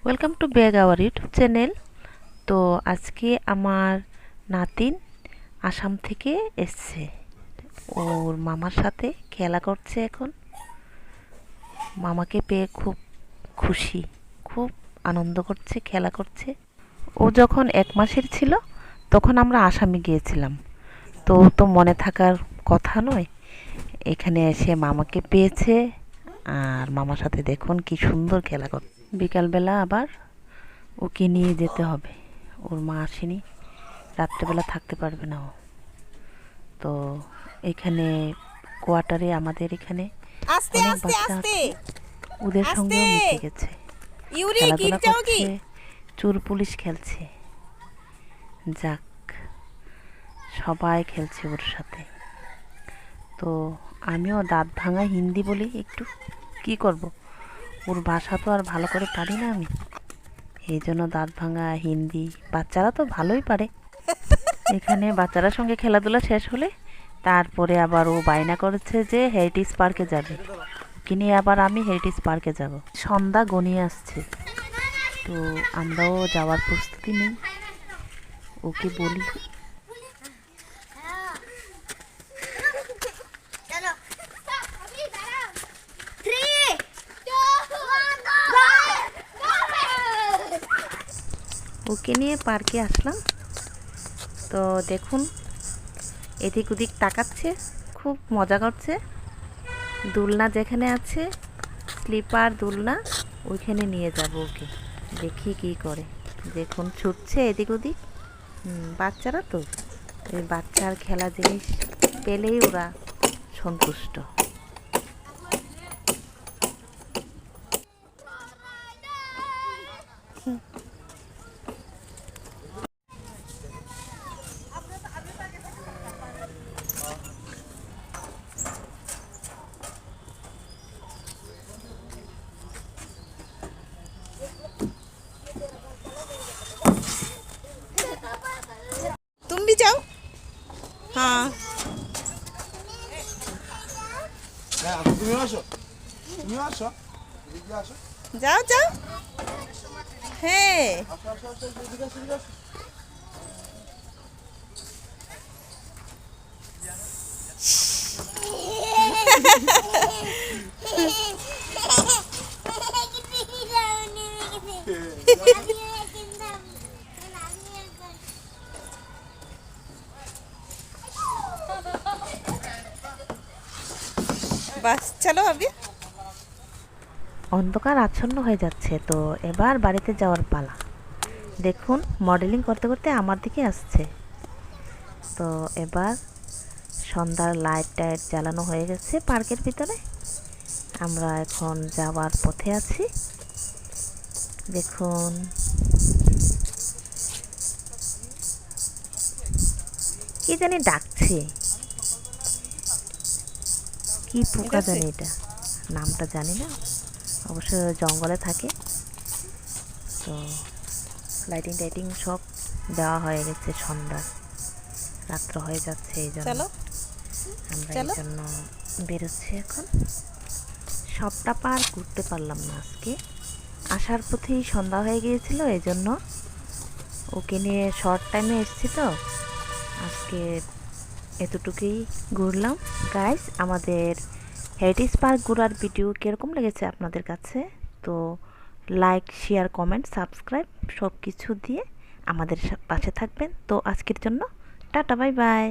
Welcome to bag our YouTube channel. তো আজকে আমার নাতিন আসাম থেকে এসছে, ওর মামার সাথে খেলা করছে। এখন মামাকে পেয়ে খুব খুশি, খুব আনন্দ করছে, খেলা করছে। ও যখন 1 মাসের ছিল তখন আমরা আসামে গিয়েছিলাম, তো ও তো মনে থাকার কথা নয়। এখানে এসে মামাকে পেয়েছে আর মামার সাথে দেখুন কি সুন্দর খেলা করছে। বিকালবেলা আবার ওকে নিয়ে যেতে হবে, ওর মা আসেনি, রাত্রেবেলা থাকতে পারবে না ও। তো এখানে কোয়ার্টারে আমাদের এখানে আস্তে অনেক আস্তে বাচ্চা আস্তে আছে, ওদের আস্তে সঙ্গেও মিশে গেছে, ইউরি খেলাধুলা কিনচাও কি করছে, চোর পুলিশ খেলছে। যাক, সবাই খেলছে ওর সাথে। তো আমিও দাঁত ভাঙা হিন্দি বলি একটু, কি করব, ওর ভাষা তো আর ভালো করে পারি না আমি, এই জন্য দাঁত ভাঙা হিন্দি। বাচ্চারা তো ভালোই পারে। এখানে বাচ্চারা সঙ্গে খেলাধুলা শেষ হলে তারপরে আবার ও বায়না করেছে যে হেরিটেজ পার্কে যাবে, কিনে আবার আমি হেরিটেজ পার্কে যাব। সন্ধ্যা গনিয়ে আসছে, তো আমরাও যাওয়ার প্রস্তুতি নেই, ওকে বলি। ওকে নিয়ে পার্কে আসলাম, তো দেখুন এদিক ওদিক তাকাচ্ছে, খুব মজা করছে। দোলনা যেখানে আছে, স্লিপার দোলনা, ওইখানে নিয়ে যাব ওকে, দেখি কি করে। দেখুন ছুটছে এদিক ওদিক। বাচ্চারা তো, এই বাচ্চার খেলা জিনিস পেলেই ওরা সন্তুষ্ট। तुम भी जाओ। हाँ তুমিও আসো, তুমিও আসো, এদিকে আসো, যাও যাও। হ্যাঁ আসো আসো আসো, এদিকে আসো, এদিকে আসো। बस चलो अभी। অন্ধকার আচ্ছন্ন হয়ে যাচ্ছে, তো এবার বাড়িতে যাওয়ার পালা। দেখুন মডেলিং করতে করতে আমার দিকে আসছে। তো এবার সন্ধ্যার লাইট টাইট জ্বালানো হয়ে গেছে পার্কের ভিতরে, আমরা এখন যাওয়ার পথে আছি। দেখুন কি জানি ডাকছে, কি পোকা জানি, এটা নামটা জানি না, অবশ্য জঙ্গলে থাকে। তো লাইটিং টাইটিং সব দেওয়া হয়ে গেছে, সন্ধ্যা রাত্র হয়ে যাচ্ছে, এই জন্য चलो আমরা এই চলো। জন্য বেরোচ্ছি এখন। সবটা পার করতে পারলাম না আজকে, আসার পথেই সন্ধ্যা হয়ে গিয়েছিল, এই জন্য ওকে নিয়ে শর্ট টাইমে এসেছি, তো আজকে এতটুকুই ঘুরলাম। গাইস, আমাদের হেরিটেজ পার্ক ঘোরার ভিডিও কীরকম লেগেছে আপনাদের কাছে? তো লাইক, শেয়ার, কমেন্ট, সাবস্ক্রাইব সব কিছু দিয়ে আমাদের পাশে থাকবেন। তো আজকের জন্য টাটা, বাই বাই।